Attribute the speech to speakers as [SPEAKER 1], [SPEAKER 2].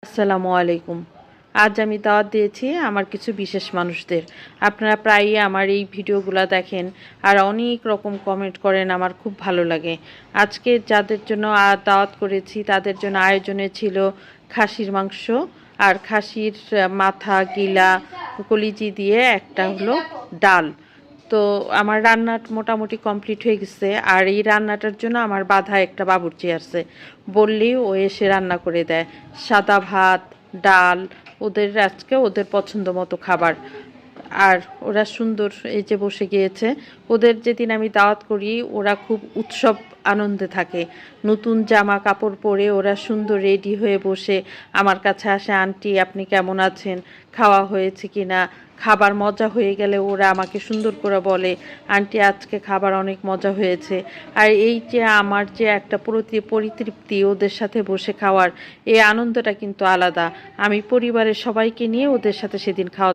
[SPEAKER 1] আসসালামু আলাইকুম। আজ আমি দাওয়াত দিয়েছি আমার কিছু বিশেষ মানুষদের। আপনারা প্রায়ই আমার এই ভিডিওগুলা দেখেন আর অনেক রকম কমেন্ট করেন, আমার খুব ভালো লাগে। আজকে যাদের জন্য দাওয়াত করেছি তাদের জন্য আয়োজনে ছিল খাসির মাংস আর খাসির মাথা, গিলা, কলিজি দিয়ে একটা হলো ডাল। তো আমার রান্না মোটামুটি কমপ্লিট হয়ে গেছে। আর এই রান্নাটার জন্য আমার বাধা একটা বাবুর্চি আছে, বললেই ও এসে রান্না করে দেয়। সাদা ভাত, ডাল, ওদের আজকে ওদের পছন্দ মতো খাবার। আর ওরা সুন্দর এই যে বসে গিয়েছে। ওদের যেদিন আমি দাওয়াত করি ওরা খুব উৎসব আনন্দে থাকে। নতুন জামা কাপড় পরে ওরা সুন্দর রেডি হয়ে বসে আমার কাছে আসে, আন্টি আপনি কেমন আছেন, খাওয়া হয়েছে কি না। খাবার মজা হয়ে গেলে ওরা আমাকে সুন্দর করে বলে, আন্টি আজকে খাবার অনেক মজা হয়েছে। আর এই যে আমার যে একটা পরিতৃপ্তি ওদের সাথে বসে খাওয়ার, এই আনন্দটা কিন্তু আলাদা। আমি পরিবারের সবাইকে নিয়ে ওদের সাথে সেদিন খাওয়া